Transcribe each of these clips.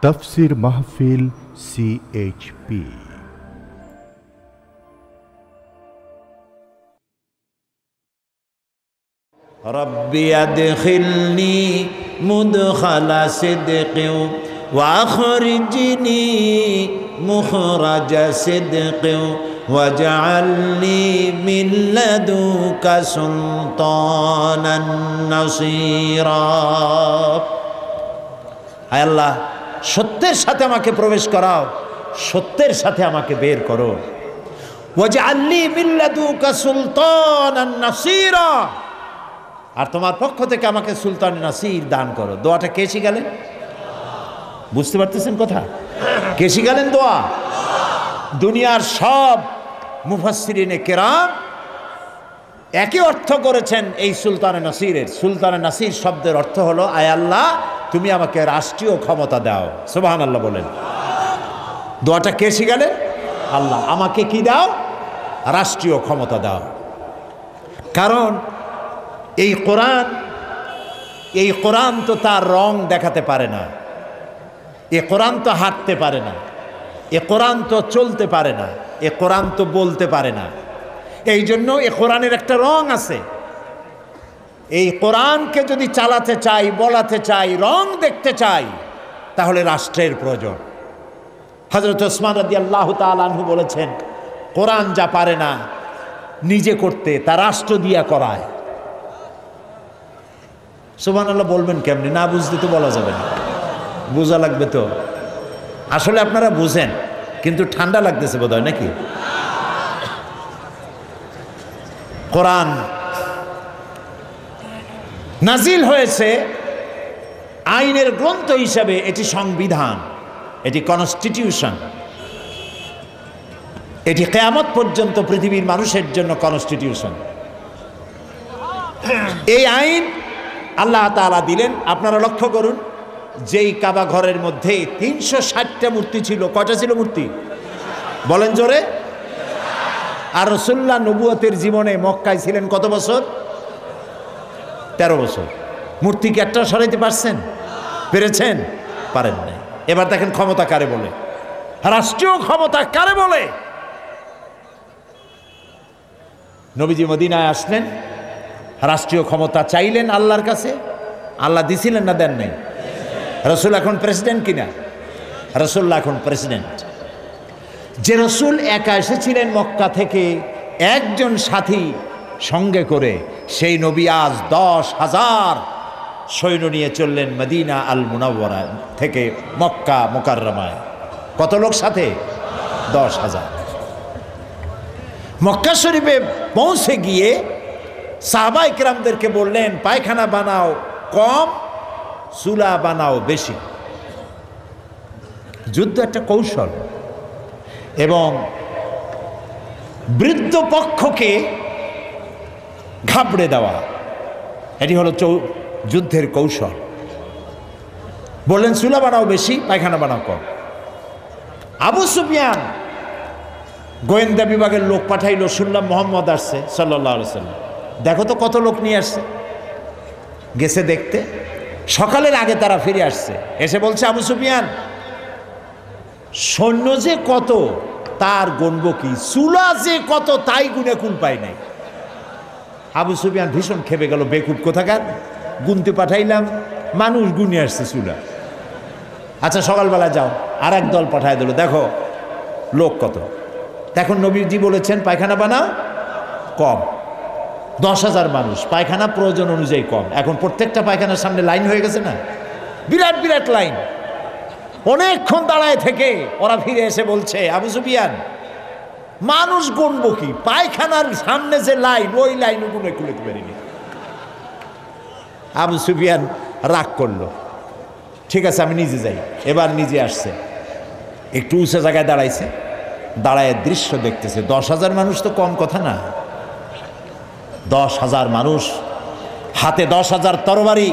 তাফসীর মাহফিল CHP। রব্বি আদখিলনি মুদখালা সিদকি ওয়া আখরিজনি মুখরাজা সিদকি ওয়াজআলনি মিন লাদুকা সুলতানান নাসীরা। হায় আল্লাহ, সত্যের সাথে আমাকে প্রবেশ করাও, সত্যের সাথে আমাকে বের করো। ওয়াজআলনি মিন লাদুকা সুলতানান নাসীরা, আর তোমার পক্ষ থেকে আমাকে সুলতান নাসির দান করো। দোয়াটা কে শিখালেন? বুঝতে পারতেছেন কথা? কে শিখালেন দোয়া? দুনিয়ার সব মুফাসসিরিনে কেরাম একই অর্থ করেছেন এই সুলতানে নাসিরের। সুলতানে নাসির শব্দের অর্থ হলো, আয় আল্লাহ তুমি আমাকে রাষ্ট্রীয় ক্ষমতা দাও। সুবহানাল্লাহ বলেন। দোয়াটা কে শিখালেন? আল্লাহ। আমাকে কি দাও? রাষ্ট্রীয় ক্ষমতা দাও। কারণ এই কোরআন তো তার রং দেখাতে পারে না, এ কোরআন তো হাঁটতে পারে না, এ কোরআন তো চলতে পারে না, এ কোরআন তো বলতে পারে না। এই জন্য এ কোরআনের একটা রং আছে। এই কোরআনকে যদি চালাতে চাই, বলাতে চাই, রং দেখতে চাই, তাহলে রাষ্ট্রের প্রয়োজন। হযরত ওসমান রাদিয়াল্লাহু তাআলা আনহু বলেছেন, কোরআন যা পারে না নিজে করতে, তা রাষ্ট্র দিয়া করায়। সুবহানাল্লাহ বলবেন কেমনি? না বুঝতে তো বলা যাবে না, বোঝা লাগবে তো। আসলে আপনারা বুঝেন, কিন্তু ঠান্ডা লাগতেছে বোধহয় নাকি? কোরআন নাজিল হয়েছে আইনের গ্রন্থ হিসাবে, এটি সংবিধান, এটি কনস্টিটিউশন, এটি কিয়ামত পর্যন্ত পৃথিবীর মানুষের জন্য কনস্টিটিউশন। এই আইন আল্লাহ তাআলা দিলেন। আপনারা লক্ষ্য করুন, যেই কাবা ঘরের মধ্যে 360টা মূর্তি ছিল, কয়টা ছিল মূর্তি? বলেন জোরে। আর রাসূলুল্লাহ নবুয়তের জীবনে মক্কায় ছিলেন কত বছর? 13 বছর। মূর্তি কি একটা সরাইতে পারছেন? পেরেছেন? পারেন নাই। এবার দেখেন ক্ষমতা কারে বলে, রাষ্ট্রীয় ক্ষমতা কারে বলে। নবীজি মদিনায় আসলেন, রাষ্ট্রীয় ক্ষমতা চাইলেন আল্লাহর কাছে। আল্লাহ দিছিলেন না দেন নাই? রাসূল এখন প্রেসিডেন্ট কিনা? রাসূলুল্লাহ এখন প্রেসিডেন্ট। যে রাসূল একা এসেছিলেন মক্কা থেকে একজন সাথী সঙ্গে করে, সেই নবী আজ 10,000 সৈন্য নিয়ে চললেন মদিনা আল মুনাওয়ারা থেকে মক্কা মুকাররমায়। কত লোক সাথে? 10,000। মক্কা শরীফে পৌঁছে গিয়ে সাহাবায়ে কেরামদেরকে বললেন, পায়খানা বানাও কম, চুলা বানাও বেশি। যুদ্ধ একটা কৌশল, এবং বৃদ্ধ পক্ষকে ঘাবড়ে দেওয়া, এটি হলো যুদ্ধের কৌশল। বললেন চুলা বানাও বেশি, পায়খানা বানাও কম। আবু সুফিয়ান গোয়েন্দা বিভাগের লোক পাঠাইলো, শুনলাম মুহাম্মদ আসছে সাল্লাল্লাহু আলাইহি ওয়াসাল্লাম, দেখো তো কত লোক নিয়ে আসছে। গেছে দেখতে, সকালের আগে তারা ফিরে আসছে। এসে বলছে, আবু সুফিয়ান সৈন্য যে কত তার গণব কি, চুলা যে কত তাই গুনে কুল পায় নাই। আবু সুফিয়ান ভীষণ খেপে গেল, বেকুব কোথাকার, গুনতে পাঠাইলাম, মানুষ গুনে আসছে চুলা। আচ্ছা সকালবেলা যাও, আর এক দল পাঠায় দিল, দেখো লোক কত। এখন নবীজি বলেছেন পায়খানা বানাও কম। 10,000 মানুষ, পায়খানা প্রয়োজন অনুযায়ী কম। এখন প্রত্যেকটা পায়খানার সামনে লাইন হয়ে গেছে না, বিরাট বিরাট লাইন। অনেকক্ষণ দাঁড়ায় থেকে ওরা ফিরে এসে বলছে, আবু সুফিয়ান মানুষ গুনবো কি, পায়খানার সামনে যে লাইন, ওই লাইন গুনে খুলতে পারিনি। আবু সুফিয়ান রাগ করলো, ঠিক আছে আমি নিজে যাই। এবার নিজে আসছে, একটু উঁচু জায়গায় দাঁড়াইছে, দাঁড়ায় দৃশ্য দেখতেছে। 10,000 মানুষ তো কম কথা না। 10,000 মানুষ, হাতে 10,000 তরবারি,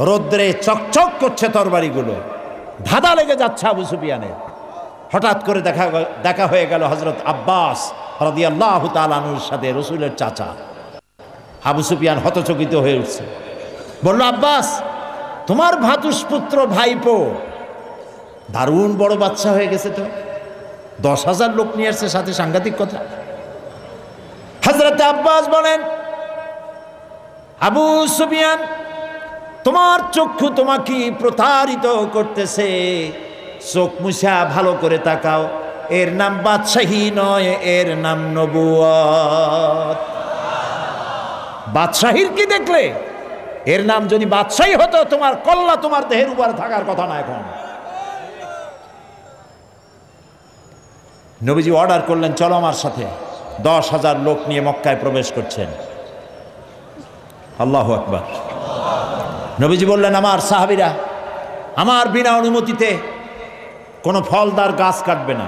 রৌদ্রে চকচক করছে তরবারিগুলো, ধাঁধা লেগে যাচ্ছে আবু সুফিয়ানের। হঠাৎ করে দেখা হয়ে গেল হযরত আব্বাস রাদিয়াল্লাহু তাআলা আনহুর সাথে, রাসূলের চাচা। আবু সুফিয়ান হতচকিত হয়ে উঠছে, বলল, আব্বাস তোমার ভাতুষপুত্র ভাইপো দারুণ বড় বাদশা হয়ে গেছে তো, 10,000 লোক নিয়ে আসছে সাথে, সাংঘাতিক কথা। হযরত আব্বাস বলেন, আবু সুফিয়ান, তোমার চক্ষু তোমাকে প্রতারিত করতেছে, চোখ মুছা ভালো করে তাকাও, এর নাম বাদশাহী নয়, এর নাম নবুয়ত। বাদশাহীর কি দেখলে? এর নাম যদি বাদশাহী হতো, তোমার কল্লা তোমার দেহের উপর থাকার কথা না। এখন নবীজি অর্ডার করলেন, চলো আমার সাথে। 10,000 লোক নিয়ে মক্কায় প্রবেশ করছেন। আল্লাহু আকবার। নবীজি বললেন, আমার সাহাবীরা আমার বিনা অনুমতিতে কোনো ফলদার গাছ কাটবে না,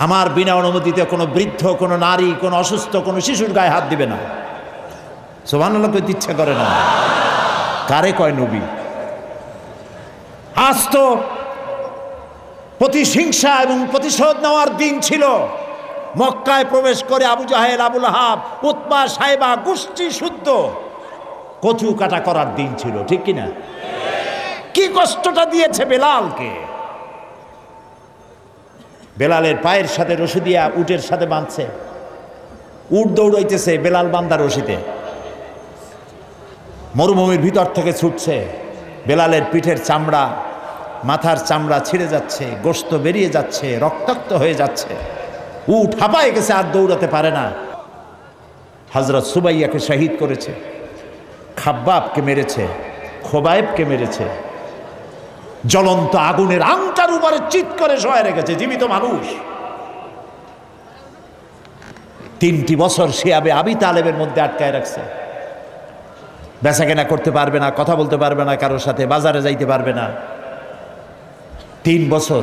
আমার বিনা অনুমতিতে কোনো বৃদ্ধ, কোনো নারী, কোনো অসুস্থ, কোনো শিশুর গায়ে হাত দিবে না। সুবহানাল্লাহ কইতে ইচ্ছা করে না? কারে কয় নবী? আজ তো প্রতিহিংসা এবং প্রতিশোধ নেওয়ার দিন ছিল। মক্কায় প্রবেশ করে আবু জাহেল, আবুল আহাব, উতবা, সাইবা গোষ্ঠী শুদ্ধ কচু কাটা করার দিন ছিল, ঠিক কিনা? কি কষ্টটা দিয়েছে বেলালকে। বেলালের পায়ের সাথে রশি দিয়া উটের সাথে বাঁধছে, উট দৌড়াইতেছে, বেলাল বান্দা রশিতে, মরুভূমির ভিতর থেকে ছুটছে। বেলালের পিঠের চামড়া, মাথার চামড়া ছিঁড়ে যাচ্ছে, গোশত বেরিয়ে যাচ্ছে, রক্তাক্ত হয়ে যাচ্ছে, উট হাঁপায় গেছে, আর দৌড়াতে পারে না। হযরত সুবাইয়াকে শহীদ করেছে, খাব্বাবকে মেরেছে, খোবায়েবকে মেরেছে, জ্বলন্ত আগুনের আংটার উপরে চিৎ করে শোয়া রেখেছে, জীবিত মানুষ। 3টি বছর শিয়াবে আবি তালেবের মধ্যে আটকায় রাখছে। বেচাকেনা করতে পারবে না, কথা বলতে পারবে না কারোর সাথে, বাজারে যাইতে পারবে না। 3 বছর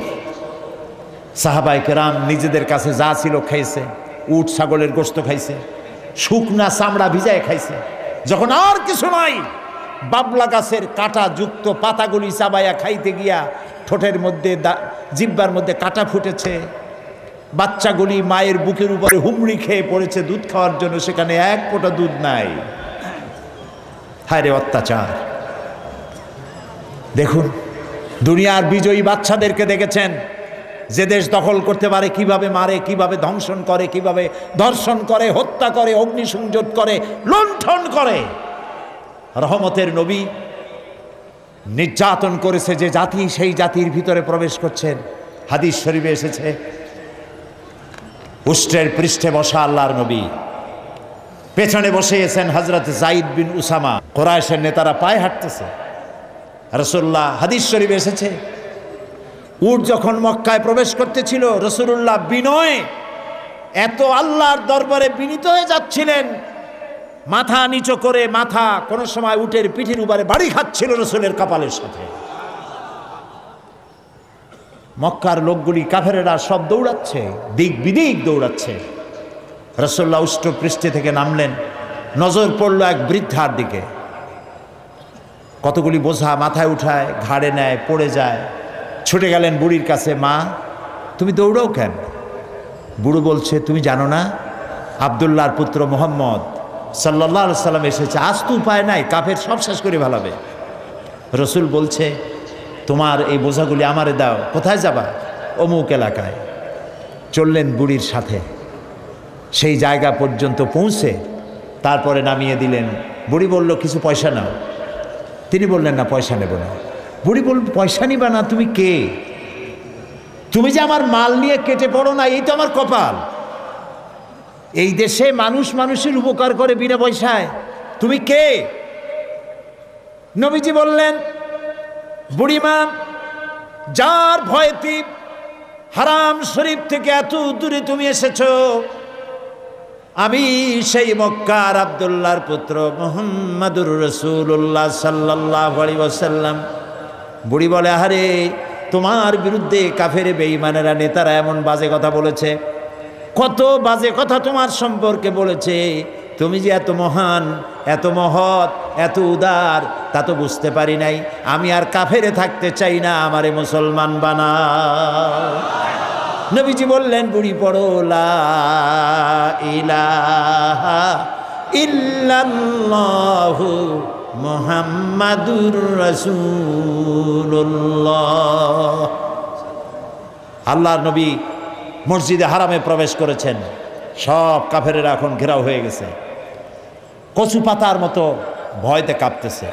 সাহাবায়ে কেরাম নিজেদের কাছে যা ছিল খাইছে, উট ছাগলের গোশত খাইছে, শুকনা চামড়া ভিজায় খাইছে। যখন আর কিছু নাই, বাবলা গাছের কাটা যুক্ত পাতাগুলি চাবাইয়া খাইতে গিয়া ঠোঁটের মধ্যে, জিহ্বার মধ্যে কাটা ফুটেছে। বাচ্চাগুলি মায়ের বুকের উপরে হুমড়ি খেয়ে পড়েছে দুধ খাওয়ার জন্য, সেখানে এক ফোঁটা দুধ নাই। হায় রে অত্যাচার! দেখুন, দুনিয়ার বিজয়ী বাচ্চাদেরকে দেখেছেন, যে দেশ দখল করতে পারে কিভাবে মারে, কিভাবে ধ্বংসন করে, কিভাবে ধর্ষণ করে, হত্যা করে, অগ্নিসংযোগ করে, লুণ্ঠন করে। রহমতের নবী নির্যাতন করেছে যে জাতি, সেই জাতির ভিতরে প্রবেশ করছেন। হাদিস শরীফে এসেছে, উষ্ট্রের পৃষ্ঠে বসা আল্লাহর নবী, পেছনে বসেছেন হযরত যায়েদ বিন উসামা। কুরাইশের নেতারা পায়ে হাঁটতেছে, রাসূলুল্লাহ, হাদিস শরীফে এসেছে, উট যখন মক্কায় প্রবেশ করতেছিল, রাসূলুল্লাহ বিনয়ে এত আল্লাহর দরবারে বিনীত হয়ে যাচ্ছিলেন, মাথা নিচু করে, মাথা কোন সময় উটের পিঠের উপরে বাড়ি খাচ্ছিল রাসূলের কপালের সাথে। মক্কার লোকগুলি, কাফেরেরা সব দৌড়াচ্ছে, দিক বিদিক দৌড়াচ্ছে। রাসূলুল্লাহ উষ্ট্র পৃষ্ঠে থেকে নামলেন, নজর পড়ল এক বৃদ্ধার দিকে। কতগুলি বোঝা মাথায় উঠায়, ঘাড়ে নেয়, পড়ে যায়। ছুটে গেলেন বুড়ির কাছে, মা তুমি দৌড়াও কেন? বুড়ো বলছে, তুমি জানো না আব্দুল্লাহর পুত্র মুহাম্মদ সাল্লাল্লাহু আলাইহি সাল্লাম এসেছে, আজ তো উপায় নাই, কাফের সব শেষ করে ফেলাবে। রসুল বলছে, তোমার এই বোঝাগুলি আমারে দাও। কোথায় যাবা? অমুক এলাকায়। চললেন বুড়ির সাথে, সেই জায়গা পর্যন্ত পৌঁছে তারপরে নামিয়ে দিলেন। বুড়ি বলল, কিছু পয়সা নাও। তিনি বললেন, না পয়সা নেব না। বুড়ি বলল, পয়সা নিবা না? তুমি কে? তুমি যে আমার মাল নিয়ে কেটে পড়ো না, এই তো আমার কপাল। এই দেশে মানুষ মানুষের উপকার করে বিনা পয়সায়, তুমি কে? নবীজি বললেন, বুড়িমা, যার ভয়েতে হারাম শরীফ থেকে এত দূরে তুমি এসেছো, আমি সেই মক্কার আব্দুল্লাহর পুত্র মুহাম্মাদুর রাসূলুল্লাহ সাল্লাল্লাহু আলাইহি ওয়াসাল্লাম। বুড়ি বলে, আরে তোমার বিরুদ্ধে কাফের বেঈমানেরা, নেতারা এমন বাজে কথা বলেছে, কত বাজে কথা তোমার সম্পর্কে বলেছে। তুমি যে এত মহান, এত মহৎ, এত উদার, তা তো বুঝতে পারি নাই। আমি আর কাফেরে থাকতে চাই না, আমারে মুসলমান বানাও। নবীজি বললেন, বুড়ি পড়ো লা ইলাহা ইল্লাল্লাহু মুহাম্মাদুর রাসূলুল্লাহ। আল্লাহর নবী মসজিদে হারামে প্রবেশ করেছেন, সব কাফেরেরা এখন ঘেরাও হয়ে গেছে, কচু পাতার মতো ভয়তে কাঁপতেছে।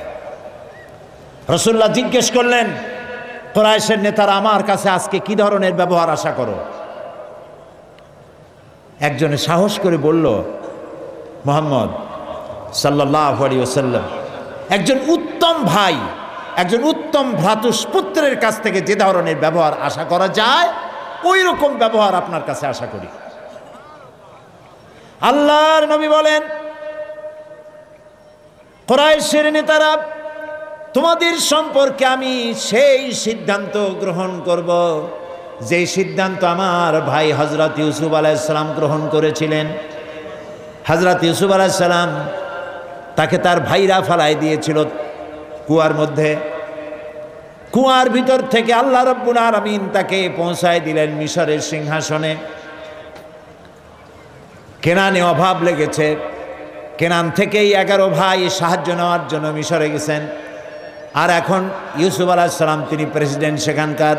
রাসূলুল্লাহ জিজ্ঞেস করলেন, কুরাইশের নেতারা আমার কাছে আজকে কি ধরনের ব্যবহার আশা করো? একজনে সাহস করে বলল, মুহাম্মদ সাল্লাল্লাহু আলাইহি ওয়াসাল্লাম একজন উত্তম ভাই, একজন উত্তম ভ্রাতুষ্পুত্রের কাছ থেকে যে ধরনের ব্যবহার আশা করা যায় ওই রকম ব্যবহার আপনার কাছে আশা করি। আল্লাহর নবী বলেন, কুরাইশের নেতারা, তোমাদের সম্পর্কে আমি সেই সিদ্ধান্ত গ্রহণ করব যে সিদ্ধান্ত আমার ভাই হযরত ইউসুফ আলাইহিস সালাম গ্রহণ করেছিলেন। হযরত ইউসুফ আলাইহিস সালাম তাকে তার ভাইরা ফালাই দিয়েছিল কুয়ার মধ্যে। কুয়ার ভিতর থেকে আল্লাহ রাব্বুল আলামিন তাকে পৌঁছায় দিলেন মিশরের সিংহাসনে। কেনানে অভাব লেগেছে, কেনান থেকেই 11 ভাই সাহায্য নেওয়ার জন্য মিশরে গেছেন। আর এখন ইউসুফ আলাইহিস সালাম তিনি প্রেসিডেন্ট সেখানকার।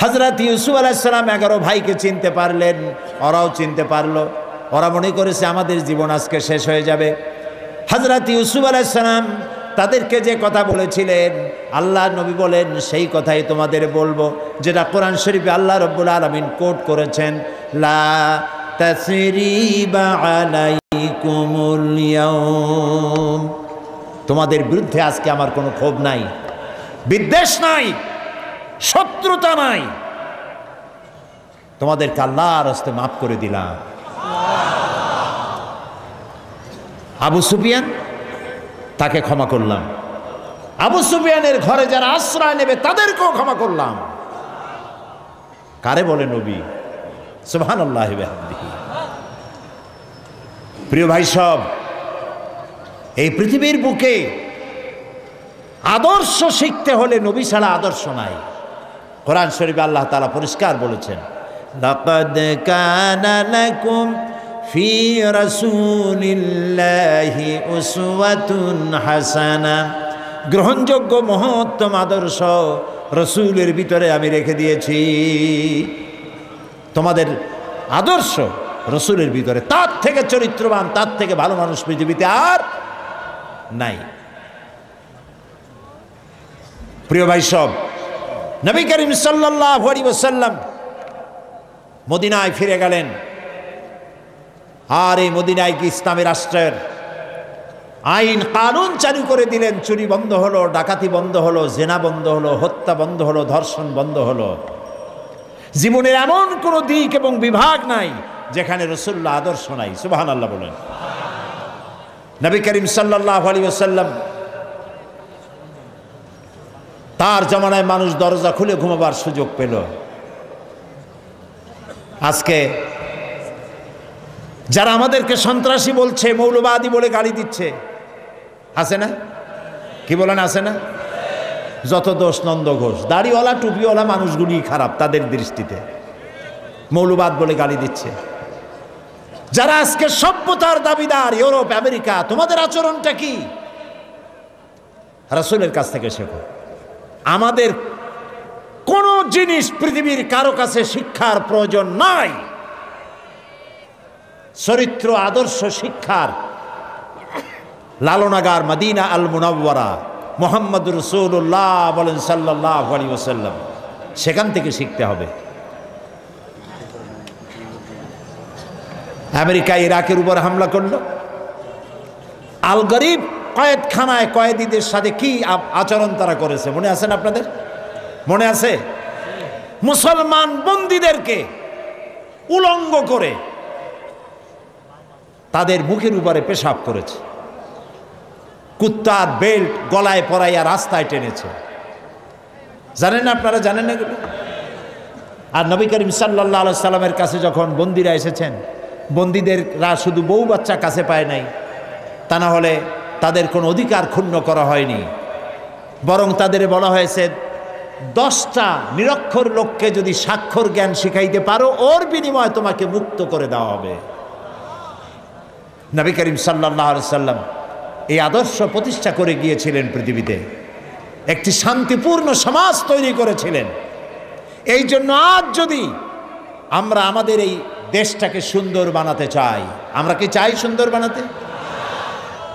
হযরত ইউসুফ আলাইহিস সালাম 11 ভাইকে চিনতে পারলেন, ওরাও চিনতে পারলো। ওরা মনে করেছে আমাদের জীবন আজকে শেষ হয়ে যাবে। হযরত ইউসুফ আলাইহিস সালাম তাদেরকে যে কথা বলেছিলেন, আল্লাহ নবী বলেন সেই কথাই তোমাদের বলবো, যেটা কোরআন শরীফে আল্লাহ রাব্বুল আলামিন কোট করেছেন, লা তাসরিবা আলাইকুমুল ইয়াউম। তোমাদের বিরুদ্ধে আজকে আমার কোনো ক্ষোভ নাই, বিদ্বেষ নাই, শত্রুতা নাই, তোমাদেরকে আল্লাহর হস্তে মাফ করে দিলাম। আবু সুফিয়ান তাকে ক্ষমা করলাম, আবু সুফিয়ানের ঘরে যারা আশ্রয় নেবে তাদেরকেও ক্ষমা করলাম। কারে বলে নবী? সুবহানাল্লাহি ওয়া বিহামদিহি। প্রিয় ভাই সব, এই পৃথিবীর বুকে আদর্শ শিখতে হলে নবী ছাড়া আদর্শ নাই। কোরআন শরীফে আল্লাহ তাআলা পরিষ্কার বলেছেন, লাকাদ কানা লাকুম ফি রাসূলিল্লাহি উসওয়াতুন হাসানা। গ্রহণযোগ্য মহত্তম আদর্শ রাসূলের ভিতরে আমি রেখে দিয়েছি। তোমাদের আদর্শ রাসূলের ভিতরে, তার থেকে চরিত্রবান, তার থেকে ভালো মানুষ পৃথিবীতে আর নাই। প্রিয় ভাই সব, নবী করিম সাল্লাল্লাহু আলাইহি ওয়াসাল্লাম মদিনায় ফিরে গেলেন। আর এই মদিনায় কি ইসলামী রাষ্ট্রের আইন কানুন চালু করে দিলেন। চুরি বন্ধ হলো, ডাকাতি বন্ধ হলো, জেনা বন্ধ হলো, হত্যা বন্ধ হলো, ধর্ষণ বন্ধ হলো। জীবনের এমন কোনো দিক এবং বিভাগ নাই যেখানে রাসূলুল্লাহ আদর্শ নাই। সুবহানাল্লাহ বলেন। নবী করিম সাল্লাল্লাহু আলাইহি ওয়াসাল্লাম তার জামানায় মানুষ দরজা খুলে ঘুমাবার সুযোগ পেল। আজকে যারা আমাদেরকে সন্ত্রাসী বলছে, মৌলবাদী বলে গালি দিচ্ছে, আছে না? কি বলেন, আছে না? যত দোষ নন্দ ঘোষ, দাড়িওয়ালা টুপিওয়ালা মানুষগুলি খারাপ তাদের দৃষ্টিতে, মৌলবাদ বলে গালি দিচ্ছে। যারা আজকে সভ্যতার দাবিদার, ইউরোপ আমেরিকা, তোমাদের আচরণটা কি? রাসূলের কাছ থেকে শেখো। আমাদের কোন জিনিস পৃথিবীর কারো কাছে শিক্ষার প্রয়োজন নাই। চরিত্র আদর্শ শিক্ষার লালনাগার মদিনা আল মুনাওয়ারা, মুহাম্মদুর রাসূলুল্লাহ বলেন সাল্লাল্লাহু আলাইহি ওয়াসাল্লাম, সেখান থেকে শিখতে হবে। আমেরিকা ইরাকের উপর হামলা করলো, আল গরিব কয়েদখানায় কয়েদিদের সাথে কি আচরণ তারা করেছে মনে আছে না আপনাদের? মনে আছে? মুসলমান বন্দীদেরকে উলঙ্গ করে তাদের মুখের উপরে পেশাব করেছে, কুত্তার বেল্ট গলায় পরাইয়া রাস্তায় টেনেছে। জানেন না আপনারা? জানেন না এগুলো? আর নবী করিম সাল্লাল্লাহু আলাইহি সাল্লামের কাছে যখন বন্দীরা এসেছেন, বন্দীদেররা শুধু বউ বাচ্চা কাছে পায় নাই, তা না হলে তাদের কোনো অধিকার ক্ষুণ্ণ করা হয়নি, বরং তাদের বলা হয়েছে 10টা নিরক্ষর লোককে যদি স্বাক্ষর জ্ঞান শিখাইতে পারো ওর বিনিময়ে তোমাকে মুক্ত করে দেওয়া হবে। নবী করিম সাল্লাল্লাহু আলাইহি সাল্লাম এই আদর্শ প্রতিষ্ঠা করে গিয়েছিলেন পৃথিবীতে, একটি শান্তিপূর্ণ সমাজ তৈরি করেছিলেন। এই জন্য আজ যদি আমরা আমাদের এই দেশটাকে সুন্দর বানাতে চাই, আমরা কি চাই সুন্দর বানাতে?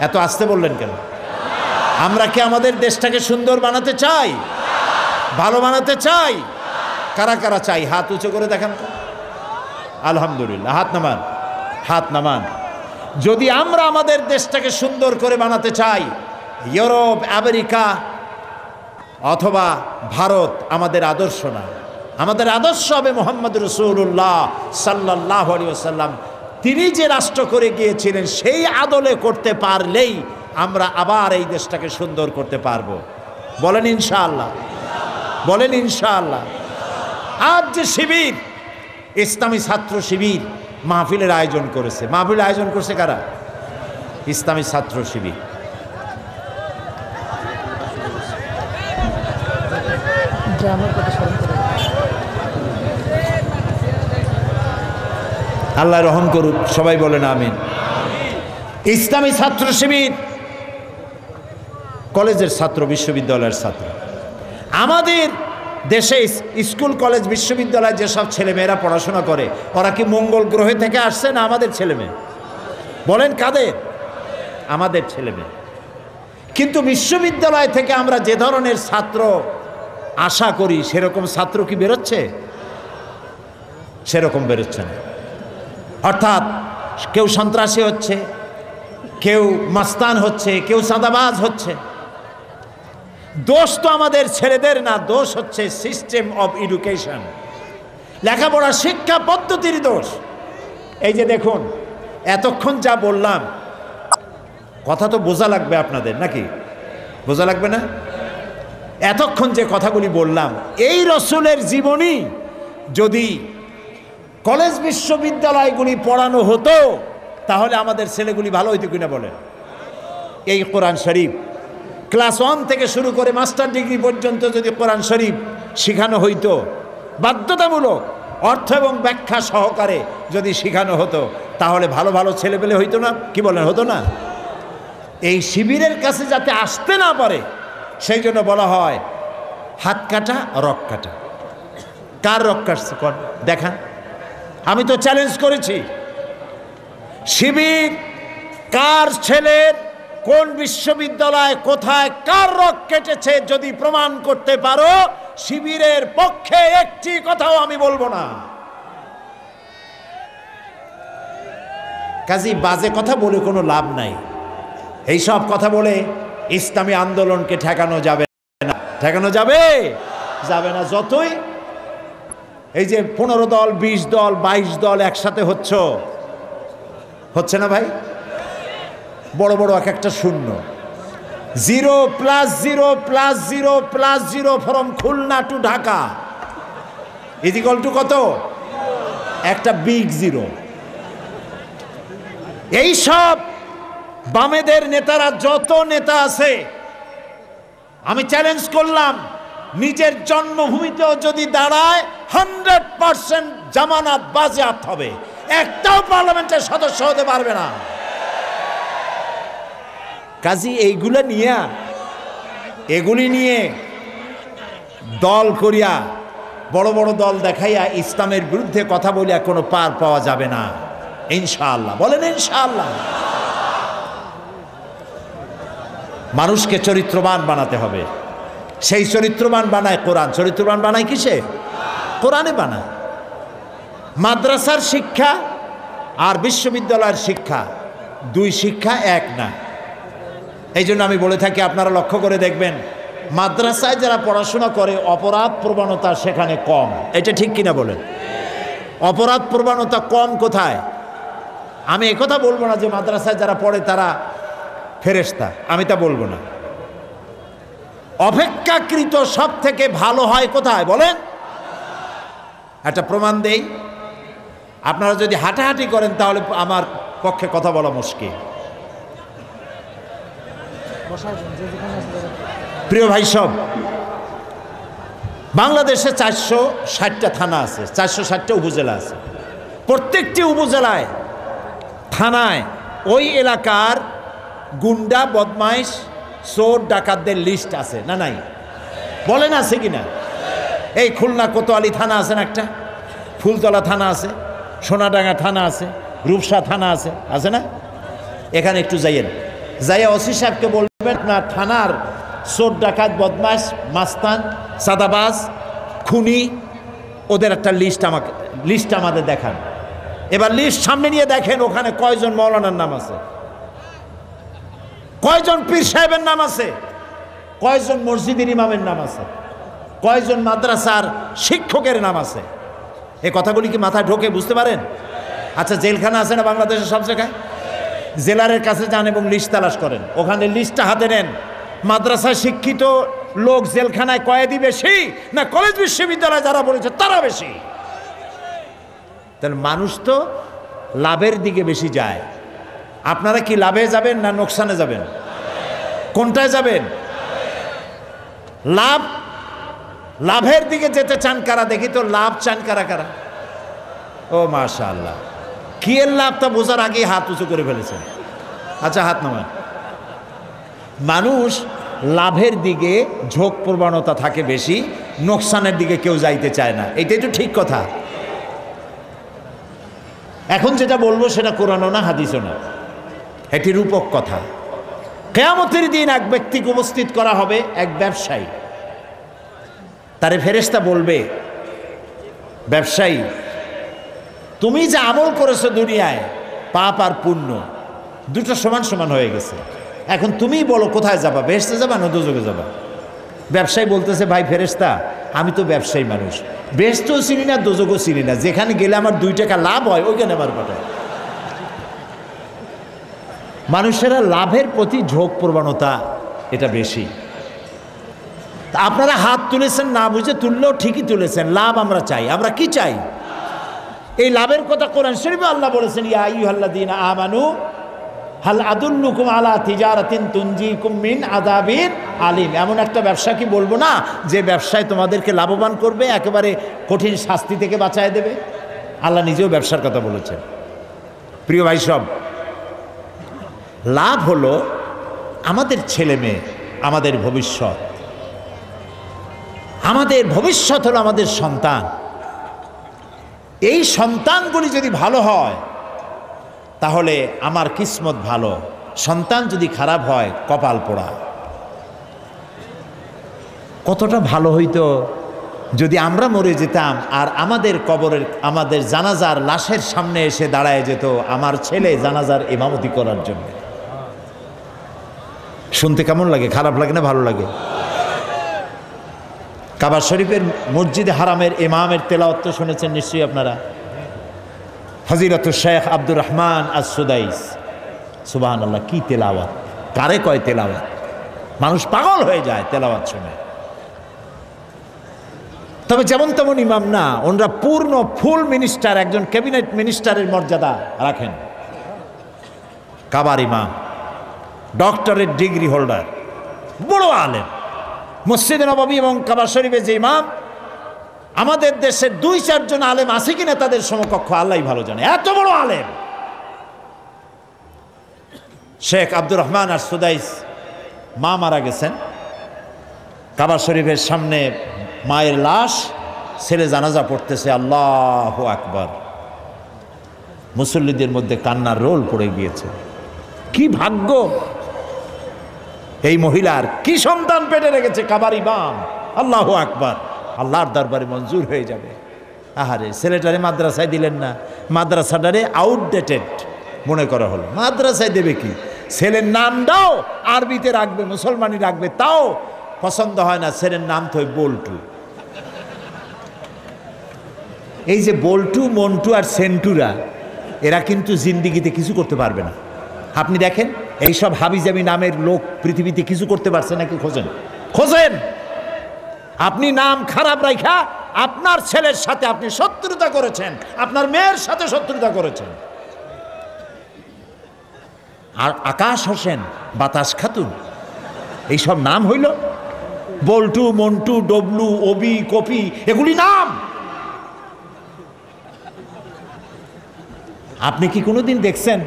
এত আস্তে বললেন কেন? আমরা কি আমাদের দেশটাকে সুন্দর বানাতে চাই, ভালো বানাতে চাই? কারা কারা চাই হাত উঁচু করে দেখান তো। আলহামদুলিল্লাহ, হাত নামান, হাত নামান। যদি আমরা আমাদের দেশটাকে সুন্দর করে বানাতে চাই, ইউরোপ, আমেরিকা অথবা ভারত আমাদের আদর্শ না। আমাদের আদর্শ হবে মুহাম্মদ রাসূলুল্লাহ সাল্লাল্লাহু আলাইহি ওয়াসাল্লাম। তিনি যে রাষ্ট্র করে গিয়েছিলেন সেই আদলে করতে পারলেই আমরা আবার এই দেশটাকে সুন্দর করতে পারবো। বলেন ইনশাআল্লাহ, বলেন ইনশাআল্লাহ। আজ যে শিবির, ইসলামী ছাত্র শিবির মাহফিলের আয়োজন করেছে, মাহফিলের আয়োজন করছে কারা? ইসলামী ছাত্র শিবির। আল্লাহ রহম করুক, সবাই বলেন আমিন। ইসলামী ছাত্র শিবির কলেজের ছাত্র, বিশ্ববিদ্যালয়ের ছাত্র। আমাদের দেশে স্কুল, কলেজ, বিশ্ববিদ্যালয়ে যেসব ছেলেমেয়েরা পড়াশোনা করে, ওরা কি মঙ্গল গ্রহে থেকে আসছে না আমাদের ছেলেমেয়ে? বলেন কাদের? আমাদের ছেলেমেয়ে। কিন্তু বিশ্ববিদ্যালয় থেকে আমরা যে ধরনের ছাত্র আশা করি সেরকম ছাত্র কি বেরোচ্ছে? সেরকম বেরোচ্ছে না। অর্থাৎ কেউ সন্ত্রাসী হচ্ছে, কেউ মাস্তান হচ্ছে, কেউ চাঁদাবাজ হচ্ছে। দোষ তো আমাদের ছেলেদের না, দোষ হচ্ছে সিস্টেম অফ এডুকেশন, লেখাপড়া শিক্ষা পদ্ধতির দোষ। এই যে দেখুন, এতক্ষণ যা বললাম, কথা তো বোঝা লাগবে আপনাদের, নাকি বোঝা লাগবে না? এতক্ষণ যে কথাগুলি বললাম, এই রসুলের জীবনী যদি কলেজ বিশ্ববিদ্যালয়গুলি পড়ানো হতো তাহলে আমাদের ছেলেগুলি ভালো হইতো কিনা বলেন? এই কোরআন শরীফ ক্লাস 1 থেকে শুরু করে মাস্টার ডিগ্রি পর্যন্ত যদি কোরআন শরীফ শেখানো হইতো, বাধ্যতামূলক অর্থ এবং ব্যাখ্যা সহকারে যদি শেখানো হতো, তাহলে ভালো ভালো ছেলেপেলে হইতো না? কি বলেন, হতো না? এই শিবিরের কাছে যাতে আসতে না পারে সেই জন্য বলা হয় হাত কাটা রক কাটা। কার রক কাটছে কর দেখা? আমি তো চ্যালেঞ্জ করেছি, শিবির কার ছেলের কোন বিশ্ববিদ্যালয় কোথায় কার রক কেটেছে যদি প্রমাণ করতে পারো, শিবিরের পক্ষে একটি কথাও আমি বলবো না। কাজী বাজে কথা বলে কোনো লাভ নাই। এই সব কথা বলে ইসলামী আন্দোলনকে ঠেকানো যাবে না। ঠেকানো যাবে যাবে না। যতই এই যে 15 দল, 20 দল, 22 দল একসাথে হচ্ছে না ভাই? বড় বড় এক একটা শূন্য, 0 + 0 + 0 + 0 from Khulna to Dhaka equal to কত? একটা বিগ জিরো। এই সব বামেদের নেতারা, যত নেতা আছে, আমি চ্যালেঞ্জ করলাম, নিজের জন্মভূমিতেও যদি দাঁড়ায় 100% জামানত বাজেয়াপ্ত হবে, একটাও পার্লামেন্টের সদস্য হতে পারবে না। কাজী এগুলি নিয়ে দল করিয়া, বড় বড় দল দেখাইয়া ইসলামের বিরুদ্ধে কথা বলিয়া কোনো পার পাওয়া যাবে না ইনশাআল্লাহ। বলেন ইনশাআল্লাহ। মানুষকে চরিত্রবান বানাতে হবে। সেই চরিত্রবান বানায় কোরআন। চরিত্রবান বানায় কিসে? কোরআনে বানায়। মাদ্রাসার শিক্ষা আর বিশ্ববিদ্যালয়ের শিক্ষা, দুই শিক্ষা এক না। এই জন্য আমি বলে থাকি, আপনারা লক্ষ্য করে দেখবেন, মাদ্রাসায় যারা পড়াশোনা করে অপরাধ প্রবণতা সেখানে কম। এটা ঠিক কিনা বলেন? অপরাধ প্রবণতা কম কোথায়? আমি একথা বলবো না যে মাদ্রাসায় যারা পড়ে তারা ফেরেশতা, আমি তা বলবো না। অপেক্ষাকৃত সব থেকে ভালো হয় কোথায় বলেন? একটা প্রমাণ দেই। আপনারা যদি হাঁটাহাঁটি করেন তাহলে আমার পক্ষে কথা বলা মুশকিল। প্রিয় ভাই সব, বাংলাদেশে 460টা থানা আছে, 460টা উপজেলা আছে। প্রত্যেকটি উপজেলায়, থানায় ওই এলাকার গুন্ডা বদমাইশ চোর ডাকাতদের লিস্ট আছে না নাই? বলেন আছে কিনা? এই খুলনা কোতোয়ালি থানা আছে না একটা, ফুলতলা থানা আছে, সোনাডাঙ্গা থানা আছে, রূপসা থানা আছে না? এখানে একটু যাইয়েন, যাইয়া ওসি সাহেবকে বলবেন না থানার চোর ডাকাত বদমাশ মাস্তান সাদাবাজ খুনি ওদের একটা লিস্ট আমাদের দেখান। এবার লিস্ট সামনে নিয়ে দেখেন ওখানে কয়জন মৌলানার নাম আছে, কয়জন পীর সাহেবের নাম আছে, কয়জন মসজিদের ইমামের নাম আছে, কয়জন মাদ্রাসার শিক্ষকের নাম আছে। এই কথাগুলি কি মাথায় ঢোকে? বুঝতে পারেন? আচ্ছা, জেলখানা আছে না বাংলাদেশের সব জায়গায়? জেলারের কাছে যান এবং লিস্ট তালাশ করেন, ওখানে লিস্টটা হাতে নেন। মাদ্রাসায় শিক্ষিত লোক জেলখানায় কয়েদি বেশি না কলেজ বিশ্ববিদ্যালয়ে যারা পড়েছে তারা বেশি? তাহলে মানুষ তো লাভের দিকে বেশি যায়। আপনারা কি লাভে যাবেন না নোকসানে যাবেন? কোনটায় যাবেন? লাভের দিকে যেতে চান কারা? দেখি তো লাভ চান কারা কারা? ও মাশাআল্লাহ, কি এর লাভ তা বোঝার আগে হাত উঁচু করে ফেলেছেন। আচ্ছা, হাত নামান। মানুষ লাভের দিকে ঝোঁক প্রবণতা থাকে বেশি, নোকসানের দিকে কেউ যাইতে চায় না। এটাই তো ঠিক কথা। এখন যেটা বলবো সেটা কোরআনও না হাদিসও না, এটি রূপক কথা। কিয়ামতের দিন এক ব্যক্তিকে উপস্থিত করা হবে, এক ব্যবসায়ী। তারে ফেরেশতা বলবে, ব্যবসায়ী তুমি যে আমল করেছো দুনিয়ায়, পাপ আর পুণ্য দুটো সমান সমান হয়ে গেছে, এখন তুমিই বলো কোথায় যাবা, বেহেশতে যাবা না দোজখে যাবা? ব্যবসায়ী বলতেছে, ভাই ফেরেশতা আমি তো ব্যবসায়ী মানুষ, বেহেশতেও চিনি না দোজখও চিনি না, যেখানে গেলে আমার 2 টাকা লাভ হয় ওইখানে আমার পাঠায়। মানুষেরা লাভের প্রতি ঝোঁক প্রবণতা এটা বেশি। আপনারা হাত তুলেছেন না বুঝে, তুললেও ঠিকই তুলেছেন। লাভ আমরা চাই। আমরা কি চাই? এই লাভের কথা কোরআন শরীফে আল্লাহ বলেছেন, ইয়া আইয়ুহাল্লাযীনা আমানু হাল আদুল্লুকুম আলা তিজারাতিন তুনজিকুম মিন আযাবিন আলিম। এমন একটা ব্যবসা কি বলবো না যে ব্যবসায় তোমাদেরকে লাভবান করবে, একেবারে কঠিন শাস্তি থেকে বাঁচায় দেবে? আল্লাহ নিজেও ব্যবসার কথা বলেছেন। প্রিয় ভাই সব, লাভ হলো আমাদের ছেলে মেয়ে, আমাদের ভবিষ্যৎ। আমাদের ভবিষ্যৎ হলো আমাদের সন্তান। এই সন্তানগুলি যদি ভালো হয় তাহলে আমার কিসমত ভালো, সন্তান যদি খারাপ হয় কপাল পোড়া। কতটা ভালো হইতো যদি আমরা মরে যেতাম আর আমাদের কবরের, আমাদের জানাজার লাশের সামনে এসে দাঁড়ায় যেত আমার ছেলে জানাজার ইমামতি করার জন্য। শুনতে কেমন লাগে? খারাপ লাগে না ভালো লাগে? কাবা শরীফের মসজিদে হারামের ইমামের তেলাওয়াত তো শুনেছেন নিশ্চয়ই আপনারা। ফজিলাতুল শেখ আব্দুর রহমান আস-সুদাইস, সুবহানাল্লাহ, কি তেলাওয়াত! কারে কয় তেলাওয়াত! মানুষ পাগল হয়ে যায় তেলাওয়াত শুনে। তবে যেমন তেমন ইমাম না, ওনারা পূর্ণ ফুল মিনিস্টার, একজন ক্যাবিনেট মিনিস্টারের মর্যাদা রাখেন। কাবার ইমাম, ডক্টরেট ডিগ্রি হোল্ডার, বড় আলেম। মসজিদে নববী এবং কাবা শরীফে যে ইমাম, আমাদের দেশের 2-4 জন আলেম আছে কিনা তাদের সমকক্ষ আল্লাহই ভালো জানে, এত বড় আলেম। শেখ আব্দুর রহমান আস-সুদাইস মা মারা গেছেন, কাবা শরীফের সামনে মায়ের লাশ, ছেলে জানাজা পড়তেছে, আল্লাহু আকবার। মুসল্লিদের মধ্যে কান্নার রোল পড়ে গিয়েছে। কি ভাগ্য এই মহিলার, কি সন্তান পেটে রেখেছে কাবার ইমাম! আল্লাহু আকবার। আল্লাহর দরবারে মঞ্জুর হয়ে যাবে। আহারে, ছেলেটারে মাদ্রাসায় দিলেন না, মাদ্রাসাটারে আউটডেটেড মনে করা হলো। মাদ্রাসায় দেবে কি? ছেলের নামটাও আরবিতে রাখবে, মুসলমানি রাখবে, তাও পছন্দ হয় না। ছেলের নাম তো বল্টু। এই যে বল্টু, মন্টু আর সেন্টুরা, এরা কিন্তু জিন্দিগিতে কিছু করতে পারবে না। আপনি দেখেন, এইসব হাবিজাবি নামের লোক পৃথিবীতে কিছু করতে পারছে নাকি? খোঁজেন। আপনি নাম খারাপ রাখা আপনার ছেলের সাথে আপনি শত্রুতা করেছেন, আপনার মেয়ের সাথে শত্রুতা করেছেন। আর আকাশ হোসেন, বাতাস খাতুন, এইসব নাম হইল বল্টু, মন্টু, ডবলু, ওবি, কপি, এগুলি নাম। আপনি কি কোনোদিন দেখছেন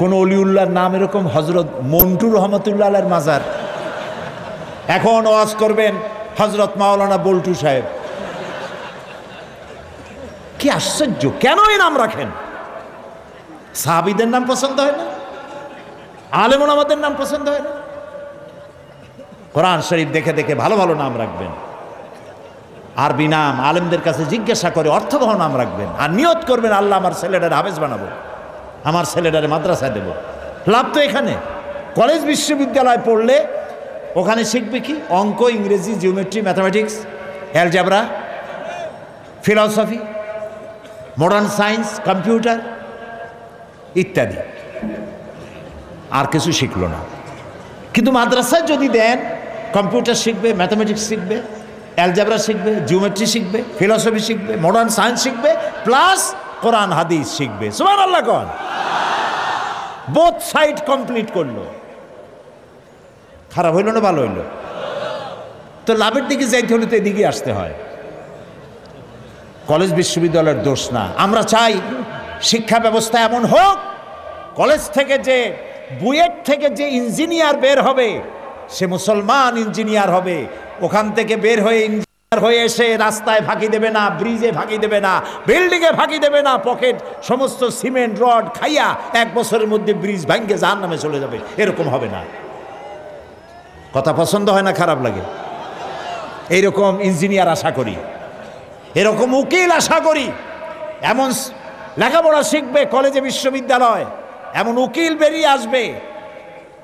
কোন অলিউল্লাহর নাম এরকম হজরত মন্টু রহমতুল্লাহ আলাইহির মাজার, এখন ওয়াজ করবেন হজরত মাওলানা বল্টু সাহেব। কি আশ্চর্য, কেন এই নাম রাখেন? সাহাবীদের নাম পছন্দ হয় না? আলেম ওলামাদের নাম পছন্দ হয় না? কোরআন শরীফ দেখে দেখে ভালো ভালো নাম রাখবেন। আরবি নাম আলেমদের কাছে জিজ্ঞাসা করে অর্থবহ নাম রাখবেন। আর নিয়ত করবেন, আল্লাহ আমার ছেলেটারে হাফেজ বানাবো, আমার ছেলেটারে মাদ্রাসায় দেব। লাভ তো এখানে। কলেজ বিশ্ববিদ্যালয় পড়লে ওখানে শিখবে কি? অঙ্ক, ইংরেজি, geometry, mathematics, algebra, philosophy, modern science, computer ইত্যাদি। আর কিছু শিখলো না। কিন্তু মাদ্রাসায় যদি দেন, কম্পিউটার শিখবে, ম্যাথামেটিক্স শিখবে, অ্যালজেব্রা শিখবে, জিওমেট্রি শিখবে, ফিলসফি শিখবে, মডার্ন সায়েন্স শিখবে, প্লাস কোরআন হাদিস শিখবে। সুবহানাল্লাহ কোন? বোথ সাইড কমপ্লিট করলো। খারাপ হইল না ভালো হইল? তো লাভের দিকে যাইতে হলে তো এদিকে আসতে হয়। কলেজ বিশ্ববিদ্যালয়ের দোষ না। আমরা চাই শিক্ষা ব্যবস্থা এমন হোক, কলেজ থেকে যে বুয়েট থেকে যে ইঞ্জিনিয়ার বের হবে সে মুসলমান ইঞ্জিনিয়ার হবে। ওখান থেকে বের হয়ে ইঞ্জিনিয়ার হয়ে এসে রাস্তায় ফাঁকি দেবে না, ব্রিজে ফাঁকি দেবে না, বিল্ডিংয়ে ফাঁকি দেবে না, পকেট সমস্ত সিমেন্ট রড খাইয়া 1 বছরের মধ্যে ব্রিজ ভাঙ্গে জাহান্নামে চলে যাবে, এরকম হবে না। কথা পছন্দ হয় না? খারাপ লাগে? এইরকম ইঞ্জিনিয়ার আশা করি, এরকম উকিল আশা করি। এমন লেখাপড়া শিখবে কলেজে বিশ্ববিদ্যালয়, এমন উকিল বেরিয়ে আসবে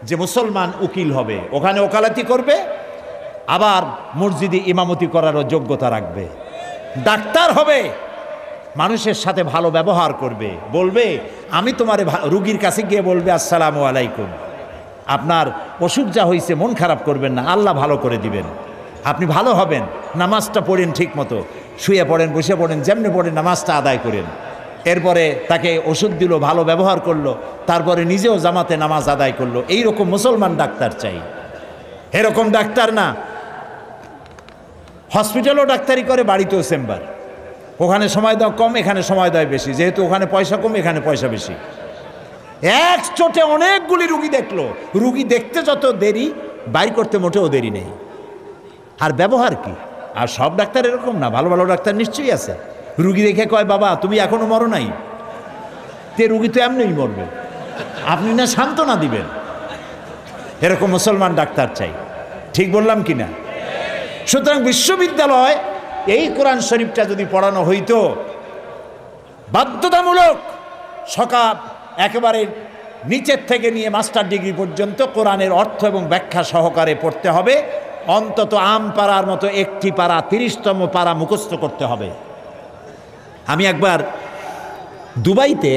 যে মুসলমান উকিল হবে, ওখানে ওকালতি করবে, আবার মসজিদে ইমামতি করারও যোগ্যতা রাখবে। ডাক্তার হবে, মানুষের সাথে ভালো ব্যবহার করবে, বলবে আমি তোমার রুগীর কাছে গিয়ে বলবে আসসালামু আলাইকুম, আপনার অসুখ যা হয়েছে মন খারাপ করবেন না, আল্লাহ ভালো করে দিবেন, আপনি ভালো হবেন, নামাজটা পড়েন ঠিক মতো, শুয়ে পড়েন, বসে পড়েন, যেমনি পড়েন নামাজটা আদায় করেন। এরপরে তাকে ওষুধ দিল, ভালো ব্যবহার করলো, তারপরে নিজেও জামাতে নামাজ আদায় করলো। এইরকম মুসলমান ডাক্তার চাই। এরকম ডাক্তার না হসপিটালও ডাক্তারি করে, বাড়িতেও চেম্বার, ওখানে সময় দেওয়া কম, এখানে সময় দেওয়া বেশি, যেহেতু ওখানে পয়সা কম, এখানে পয়সা বেশি। এক চোটে অনেকগুলি রুগী দেখলো, রুগী দেখতে যত দেরি, বাইর করতে মোটেও দেরি নেই। আর ব্যবহার কি? আর সব ডাক্তার এরকম না, ভালো ভালো ডাক্তার নিশ্চয়ই আছে। রুগী দেখে কয় বাবা তুমি এখনো মরো নাই, তে রুগী তো এমনিই মরবে, আপনি না সান্ত্বনা দিবেন। এরকম মুসলমান ডাক্তার চাই। ঠিক বললাম কি না? সুতরাং বিশ্ববিদ্যালয় এই কোরআন শরীফটা যদি পড়ানো হইতো, বাধ্যতামূলক সকাল একেবারে নিচের থেকে নিয়ে মাস্টার ডিগ্রি পর্যন্ত কোরআনের অর্থ এবং ব্যাখ্যা সহকারে পড়তে হবে। অন্তত আম পাড়ার মতো একটি পাড়া, 30তম পাড়া মুখস্থ করতে হবে। আমি একবার দুবাইতে,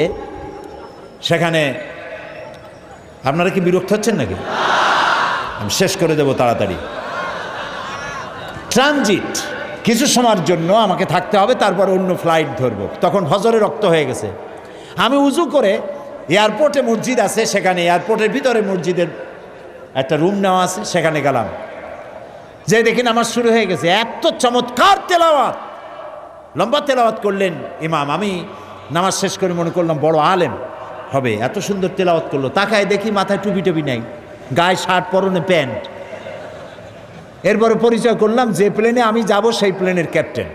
সেখানে আপনারা কি বিরক্ত হচ্ছেন নাকি? আমি শেষ করে দেব তাড়াতাড়ি। ট্রানজিট কিছু সময়ের জন্য আমাকে থাকতে হবে, তারপর অন্য ফ্লাইট ধরবো। তখন ফজরে রক্ত হয়ে গেছে। আমি উজু করে, এয়ারপোর্টে মসজিদ আছে, সেখানে এয়ারপোর্টের ভিতরে মসজিদের একটা রুম নেওয়া আছে, সেখানে গেলাম। যে দেখি নামাজ শুরু হয়ে গেছে। এত চমৎকার তেলাওয়াত, লম্বা তেলাওয়াত করলেন ইমাম। আমি নামাজ শেষ করে মনে করলাম বড় আলেম হবে, এত সুন্দর তেলাওয়াত করলো। তাকায় দেখি মাথায় টুপি টুপি নাই, গায়ে শার্ট, পরনে প্যান্ট। এরপরে পরিচয় করলাম, যে প্লেনে আমি যাব সেই প্লেনের ক্যাপ্টেন।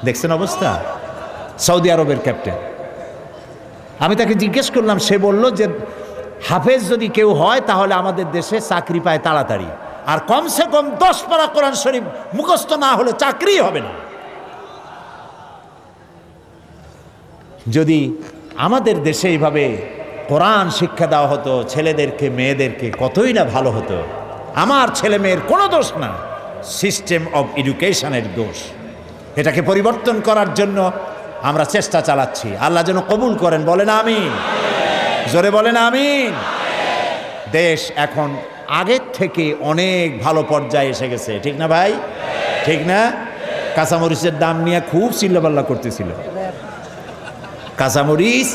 দেখছেন অবস্থা? সৌদি আরবের ক্যাপ্টেন। আমি তাকে জিজ্ঞেস করলাম, সে বলল যে হাফেজ যদি কেউ হয় তাহলে আমাদের দেশে চাকরি পায় তাড়াতাড়ি, আর কমসে কম 10 পারা কোরআন শরীফ মুখস্থ না হলে চাকরি হবে না। যদি আমাদের দেশে এইভাবে কোরআন শিক্ষা দেওয়া হতো ছেলেদেরকে, মেয়েদেরকে, কতই না ভালো হতো। আমার ছেলে মেয়ের কোনো দোষ না, সিস্টেম অব এডুকেশনের দোষ। এটাকে পরিবর্তন করার জন্য আমরা চেষ্টা চালাচ্ছি। আল্লাহ যেন কবুল করেন, বলেন আমিন, জোরে বলেন আমিন। দেশ এখন আগের থেকে অনেক ভালো পর্যায়ে এসে গেছে, ঠিক না ভাই? ঠিক না? কাঁচামরিচের দাম নিয়ে খুব চিল্লাপাল্লা করতেছিল। কাঁচামরিচ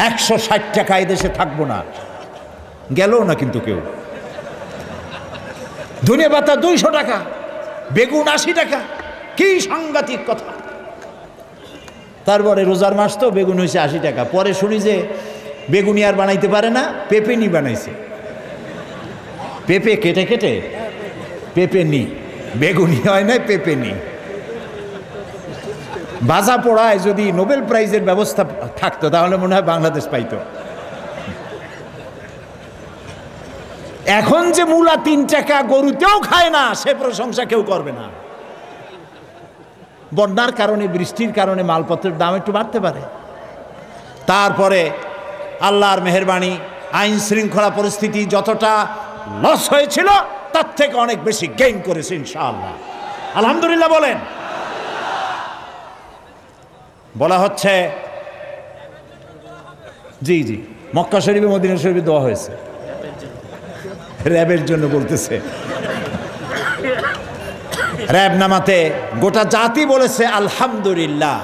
160 টাকা এদেশে থাকবো না, গেল না কিন্তু কেউ। ধনে পাতা 200 টাকা, বেগুন 80 টাকা। কি সাংঘাতিক কথা! তারপরে রোজার মাস তো বেগুন হয়েছে 80 টাকা। পরে শুনি যে বেগুনি আর বানাইতে পারে না, পেঁপেনি বানাইছে। পেঁপে কেটে কেটে পেঁপেনি, বেগুনি হয় না, পেঁপেনি। ভাজা পোড়ায় যদি নোবেল প্রাইজের ব্যবস্থা থাকতো তাহলে মনে হয় বাংলাদেশ পাইতো। এখন যে মূলা 3 টাকা, গরুতেও খায় না, সে প্রশংসা কেউ করবে না। বন্যার কারণে, বৃষ্টির কারণে মালপত্রের দাম একটু বাড়তে পারে। তারপরে আল্লাহর মেহেরবানি, আইন শৃঙ্খলা পরিস্থিতি যতটা লস হয়েছিল তার থেকে অনেক বেশি গেইন করেছে ইনশাআল্লাহ। আলহামদুলিল্লাহ বলেন। বলা হচ্ছে জি জি, মক্কা শরীফে, মদিনা শরীফে দোয়া হয়েছে। র্যাবের জন্য বলতেছে, র্যাব নামাতে গোটা জাতি বলেছে আলহামদুলিল্লাহ।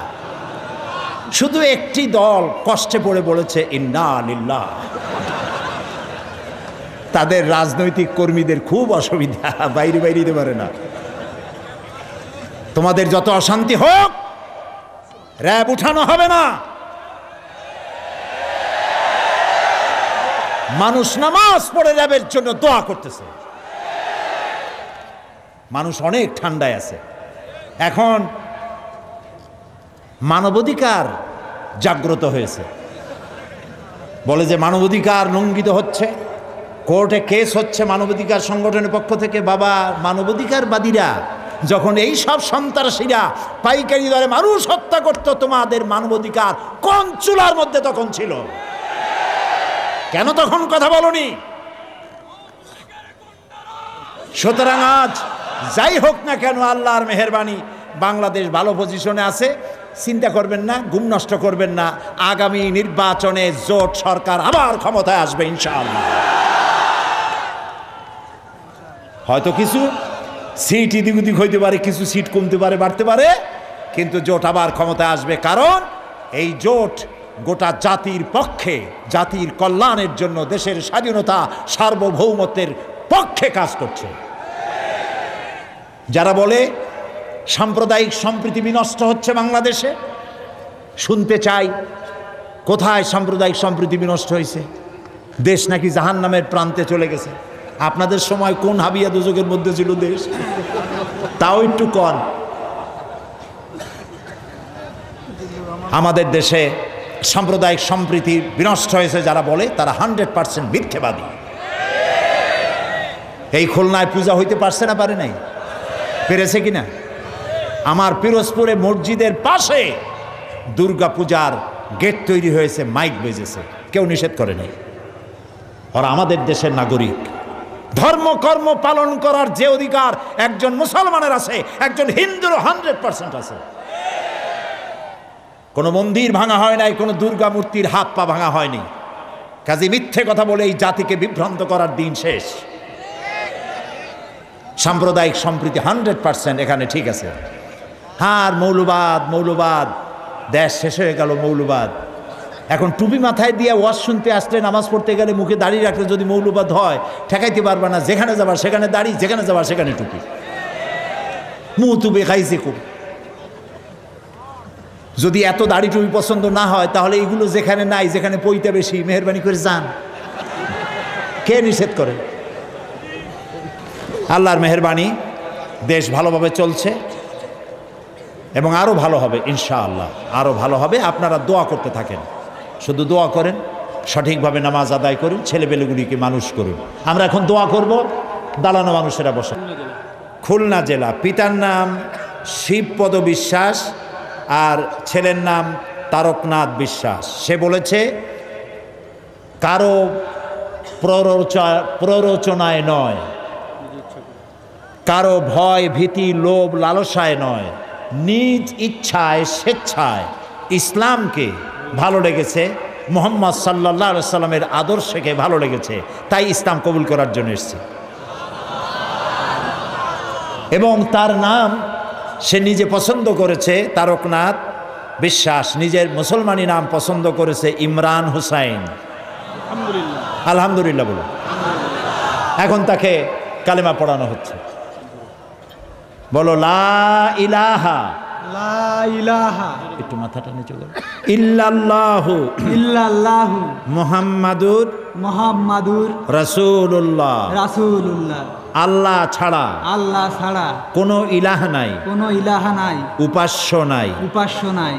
শুধু একটি দল কষ্টে পড়ে বলেছে ইন্না লিল্লাহ। তাদের রাজনৈতিক কর্মীদের খুব অসুবিধা, বাইরে বাইরে দিতে পারে না। তোমাদের যত অশান্তি হোক, র্যাব উঠানো হবে না। মানুষ নামাজ পড়ে র্যাবের জন্য দোয়া করতেছে। মানুষ অনেক ঠান্ডায় আছে। এখন মানবাধিকার জাগ্রত হয়েছে, বলে যে মানবাধিকার লঙ্ঘিত হচ্ছে, কোর্টে কেস হচ্ছে মানবাধিকার সংগঠনের পক্ষ থেকে। বাবা, মানবাধিকারবাদীরা যখন এই সব সন্ত্রাসীরা পাইকারি দরে মানুষ হত্যা করত, তোমাদের মানবাধিকার কোন চুলার মধ্যে তখন ছিল? কেন তখন কথা বলনি? সুতরাং আজ যাই হোক না কেন, আল্লাহর মেহেরবানি, বাংলাদেশ ভালো পজিশনে আছে। চিন্তা করবেন না, ঘুম নষ্ট করবেন না। আগামী নির্বাচনে জোট সরকার আবার ক্ষমতায় আসবে ইনশাআল্লাহ। হয়তো কিছু সিট এদিক ওদিক হইতে পারে, কিছু সিট কমতে পারে, বাড়তে পারে, কিন্তু জোট আবার ক্ষমতায় আসবে। কারণ এই জোট গোটা জাতির পক্ষে, জাতির কল্যাণের জন্য, দেশের স্বাধীনতা সার্বভৌমত্বের পক্ষে কাজ করছে। যারা বলে সাম্প্রদায়িক সম্প্রীতি বিনষ্ট হচ্ছে বাংলাদেশে, শুনতে চাই কোথায় সাম্প্রদায়িক সম্প্রীতি বিনষ্ট হয়েছে? দেশ নাকি জাহান্নামের প্রান্তে চলে গেছে। আপনাদের সময় কোন হাবিয়া দুজকের মধ্যে ছিল দেশ? তাও একটু কন। আমাদের দেশে সাম্প্রদায়িক সম্প্রীতি বিনষ্ট হয়েছে যারা বলে, তারা 100% মিথ্যেবাদী। এই খুলনায় পূজা হইতে পারছে না, পারে নাই? পেরেছে কিনা? আমার পিরোজপুরে মসজিদের পাশে দুর্গা পূজার গেট তৈরি হয়েছে, মাইক বেজেছে, কেউ নিষেধ করে নাই। ওরা আমাদের দেশের নাগরিক। ধর্ম কর্ম পালন করার যে অধিকার একজন মুসলমানের আছে, একজন হিন্দুর 100% আছে। কোনো মন্দির ভাঙা হয় নাই, কোনো দুর্গা মূর্তির হাত পা ভাঙা হয়নি। কাজে মিথ্যে কথা বলে এই জাতিকে বিভ্রান্ত করার দিন শেষ। সাম্প্রদায়িক সম্প্রীতি 100% এখানে ঠিক আছে। আর মৌলবাদ, মৌলবাদ, দেশ শেষ হয়ে গেল মৌলবাদ। এখন টুপি মাথায় দিয়ে ওয়াজ শুনতে আসলে, নামাজ পড়তে গেলে মুখে দাড়ি রাখলে যদি মৌলবাদ হয়, ঠেকাইতে পারবে না। যেখানে যাবার সেখানে দাড়ি, যেখানে যাবার সেখানে টুপি, মুহ তুবে খাইছে খুব। যদি এত দাড়ি টুপি পছন্দ না হয়, তাহলে এগুলো যেখানে নাই, যেখানে পইতে বেশি, মেহরবানি করে যান। কে নিষেধ করে? আল্লাহর মেহেরবানি, দেশ ভালোভাবে চলছে এবং আরও ভালো হবে ইনশাআল্লাহ, আরও ভালো হবে। আপনারা দোয়া করতে থাকেন, শুধু দোয়া করেন, সঠিকভাবে নামাজ আদায় করুন, ছেলেপেলেগুলিকে মানুষ করুন। আমরা এখন দোয়া করব। দালানো মানুষেরা বসে। খুলনা জেলা, পিতার নাম শিবপদ বিশ্বাস আর ছেলের নাম তারকনাথ বিশ্বাস। সে বলেছে, কারো প্ররোচনায় নয়, কারো ভয় ভীতি লোভ লালসায় নয়, নিজ ইচ্ছায় স্বেচ্ছায় ইসলামকে ভালো লেগেছে, মুহাম্মদ সাল্লাল্লাহু আলাইহি সাল্লামের আদর্শকে ভালো লেগেছে, তাই ইসলাম কবুল করার জন্য এসেছে। এবং তার নাম সে নিজে পছন্দ করেছে, তারকনাথ বিশ্বাস। নিজের মুসলমানি নাম পছন্দ করেছে ইমরান হুসাইন। আলহামদুলিল্লাহ বলো। এখন তাকে কালেমা পড়ানো হচ্ছে। বলো লা ইলাহা লা ইলাহা একটু মাথাটা নিচু করো। ইল্লাল্লাহু ইল্লাল্লাহু মুহাম্মাদুর মুহাম্মাদুর রাসূলুল্লাহ রাসূলুল্লাহ। আল্লাহ ছাড়া আল্লাহ ছাড়া কোনো ইলাহ নাই, কোনো ইলাহা নাই, উপাস্য নাই। উপাস্য নাই।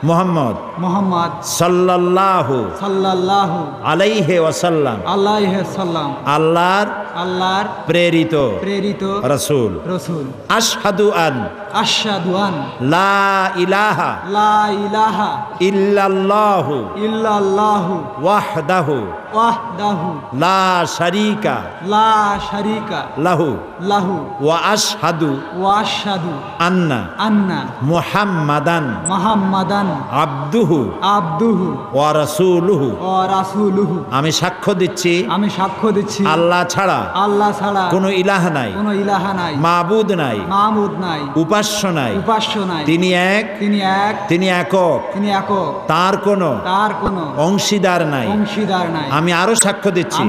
মুহাম্মদ মুহাম্মদ সাল্লাল্লাহু সাল্লাল্লাহু আলাইহি ওয়াসাল্লাম আলাইহি সাল্লাম আল্লাহর প্রেরিত রাসূল। রাসূল। আশহাদু আন আশহাদু আন লা ইলাহা লা ইলাহা ইল্লাল্লাহু ইল্লাল্লাহু ওয়াহদাহু ওয়াহদাহু লা শারীকা লা শারীকা লাহু লাহু ওয়া আশহাদু ওয়া আশহাদু আন্না মুহাম্মাদান মুহাম্মাদান আবদুহু ওয়া রাসূলুহু আমি সাক্ষ্য দিচ্ছি আল্লাহ ছাড়া কোনো ইলাহ নাই, মাবুদ নাই, উপাস্য নাই। তিনি এক, তিনি একক, তার কোনো অংশীদার নাই। আমি আরো সাক্ষ্য দিচ্ছি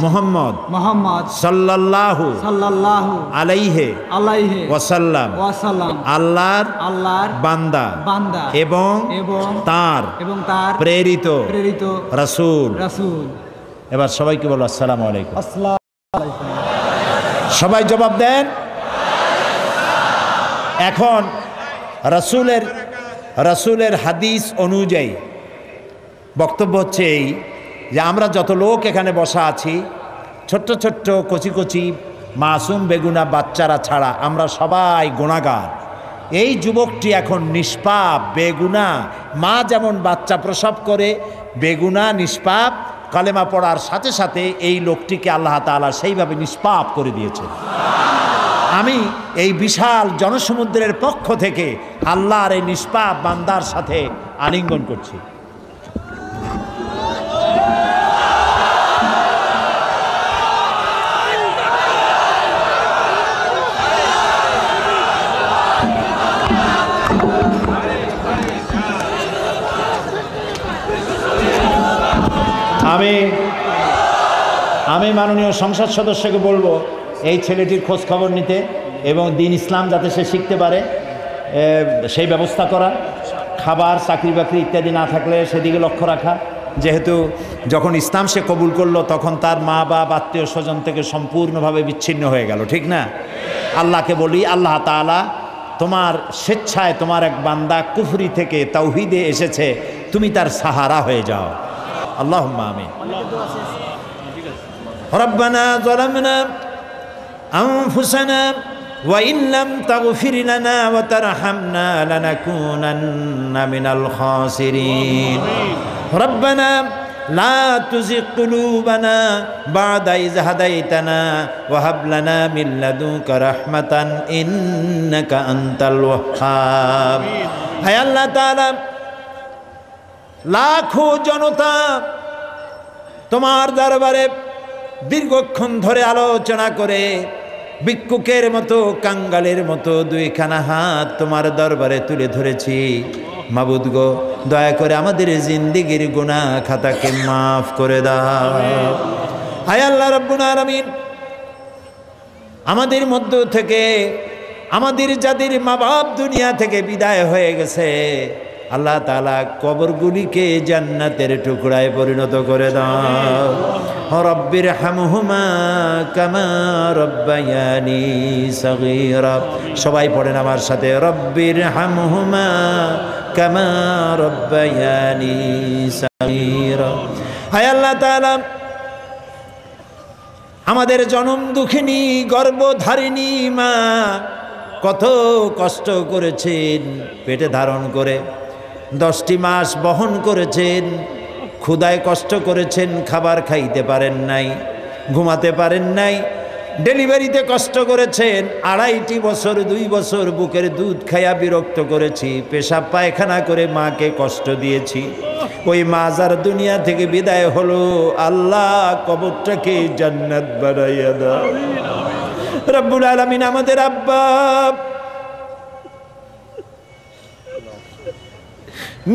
মুহাম্মদ সাল্লাল্লাহু আলাইহি ওয়াসাল্লাম আল্লাহর বান্দা এবং তার প্রেরিত রাসূল। এবার সবাইকে বলো আসসালামু আলাইকুম। সবাই জবাব দেন। এখন রাসূলের হাদিস অনুযায়ী বক্তব্য হচ্ছে এই যে আমরা যত লোক এখানে বসা আছি, ছোট্ট ছোট্ট কচি কচি মাসুম বেগুনা বাচ্চারা ছাড়া আমরা সবাই গুনাহগার। এই যুবকটি এখন নিষ্পাপ, বেগুনা। মা যেমন বাচ্চা প্রসব করে বেগুনা নিষ্পাপ, কালেমা পড়ার সাথে সাথে এই লোকটিকে আল্লাহ তাআলা সেইভাবে নিষ্পাপ করে দিয়েছে। আমি এই বিশাল জনসমুদ্রের পক্ষ থেকে আল্লাহর এই নিষ্পাপ বান্দার সাথে আলিঙ্গন করছি। আমি মাননীয় সংসদ সদস্যকে বলবো এই ছেলেটির খোঁজ খবর নিতে এবং দিন ইসলাম যাতে সে শিখতে পারে সেই ব্যবস্থা করা, খাবার চাকরি বাকরি ইত্যাদি না থাকলে সেদিকে লক্ষ্য রাখা। যেহেতু যখন ইসলাম সে কবুল করলো তখন তার মা বাপ আত্মীয় স্বজন থেকে সম্পূর্ণভাবে বিচ্ছিন্ন হয়ে গেল, ঠিক না? আল্লাহকে বলি, আল্লাহ তাআলা তোমার স্বেচ্ছায় তোমার এক বান্দা কুফরি থেকে তাওহীদে এসেছে, তুমি তার সাহারা হয়ে যাও। আল্লাহুম্মা আমিন। রব্বানা যালামনা আনফুসানা ওয়া ইন লাম তাগফির লানা ওয়া তারহামনা লানাকুনান্না মিনাল খাসিরিন। রব্বানা লা তুযিগ কুলুবানা বা'দা ইয হাদাইতানা ওয়া হাব লানা মিন লাদুনকা রাহমাতান ইন্নাকা আনতাল ওয়াহ্হাব। হে আল্লাহ তাআলা, লাখো জনতা তোমার দরবারে দীর্ঘক্ষণ ধরে আলোচনা করে ভিক্ষুকের মতো, কাঙ্গালের মতো দুইখানা হাত তোমার দরবারে তুলে ধরেছি। মাবুদ গো, দয়া করে আমাদের জিন্দেগির গুনাহ খাতাকে মাফ করে দাও। হায় আল্লাহ রাব্বুল আলামিন, আমাদের মধ্য থেকে আমাদের যাদের মা বাপ দুনিয়া থেকে বিদায় হয়ে গেছে, আল্লাহ তাআলা কবরগুলিকে জান্নাতের টুকরায় পরিণত করে দাও। রব্বির হামহুমা কামা রব্বায়ানি সগীরা। সবাই পড়েন আমার সাথে, রব্বির হামহুমা কামা রব্বায়ানি সগীরা। হায় আল্লাহ তাআলা, আমাদের জনম দুঃখিনী গর্ভধারিণী মা কত কষ্ট করেছেন, পেটে ধারণ করে 10টি মাস বহন করেছেন, ক্ষুধায় কষ্ট করেছেন, খাবার খাইতে পারেন নাই, ঘুমাতে পারেন নাই, ডেলিভারিতে কষ্ট করেছেন, 2.5 বছর 2 বছর বুকের দুধ খাইয়া বিরক্ত করেছি, পেশাব পায়খানা করে মাকে কষ্ট দিয়েছি। ওই মা যার দুনিয়া থেকে বিদায় হলো, আল্লাহ কবরটাকে জান্নাত বানাইয়া দাও। রব্বুল আলামিন, আমাদের আব্বা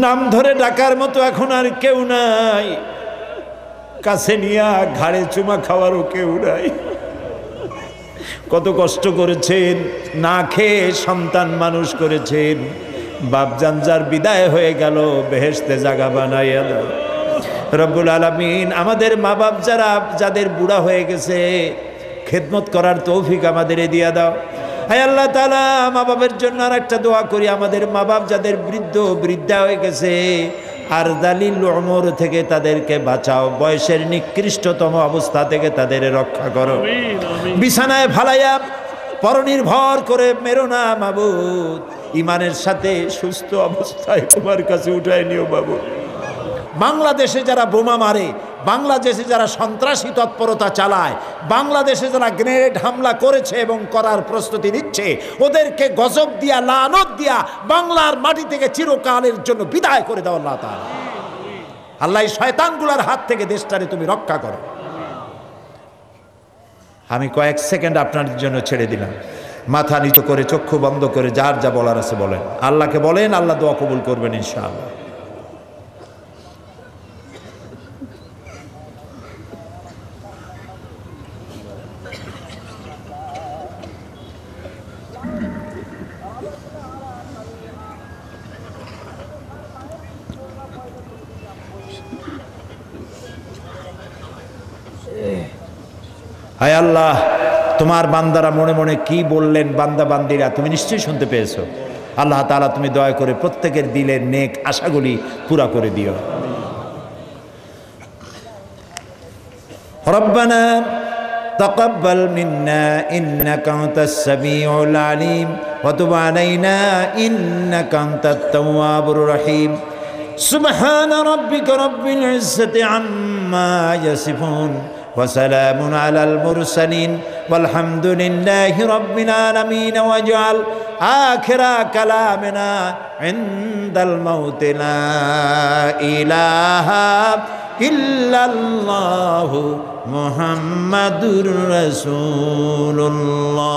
নাম ধরে ডাকার মতো এখন আর কেউ নাই, কাছে নিয়া ঘাড়ে চুমা খাওয়ারও কেউ নাই। কত কষ্ট করেছেন, না খেয়ে সন্তান মানুষ করেছেন। বাপজান যার বিদায় হয়ে গেল, বেহেশতে জায়গা বানাইয়া দাও রব্বুল আলামিন। আমাদের মা বাপ যাদের বুড়া হয়ে গেছে, খেদমত করার তৌফিক আমাদের দিয়া দাও। হায় আল্লাহ তাআলা, মা বাপের জন্য আর একটা দোয়া করি, আমাদের মা বাপ যাদের বৃদ্ধা হয়ে গেছে, আর দালিল উমর থেকে তাদেরকে বাঁচাও, বয়সের নিকৃষ্টতম অবস্থা থেকে তাদের রক্ষা করো। বিছানায় ফালাইয়া পরনির্ভর করে মেরো না মাবুদ, ইমানের সাথে সুস্থ অবস্থায় তোমার কাছে উঠায় নিও বাবু। বাংলাদেশে যারা বোমা মারে, বাংলাদেশে যারা সন্ত্রাসী তৎপরতা চালায়, বাংলাদেশে যারা গ্রেনেড হামলা করেছে এবং করার প্রস্তুতি নিচ্ছে, ওদেরকে গজব দিয়া, লানত দিয়া বাংলার মাটি থেকে চিরকালের জন্য বিদায় করে দাও আল্লাহ তাআলা। আল্লাহ এই শয়তানগুলোর হাত থেকে দেশটারে তুমি রক্ষা করো। আমি কয়েক সেকেন্ড আপনাদের জন্য ছেড়ে দিলাম। মাথা নিচু করে, চক্ষু বন্ধ করে, যার যা বলার আছে বলেন, আল্লাহকে বলেন, আল্লাহ দোয়া কবুল করবেন ইনশাআল্লাহ। হায় আল্লাহ, তোমার বান্দারা মনে মনে কি বললেন, বান্দা বান্দিরা তুমি নিশ্চয়ই শুনতে পেয়েছো। আল্লাহ তাআলা তুমি দয়া করে প্রত্যেকের দিলের নেক আশাগুলি পুরা করে দিও। রব্বানা তাকাব্বাল মিন্না ইন্নাকা আনতাস সামিউল আলিম ওয়া তুব আলাইনা ইন্নাকা আনতাত তাওয়াবুর রহিম। সুবহান রাব্বিকা রাব্বিল ইজ্জাতি আম্মা ইয়াসিফুন وسلام على المرسلين والحمد لله رب العالمين واجعل آخر كلامنا عند الموت لا إله إلا الله محمد رسول الله।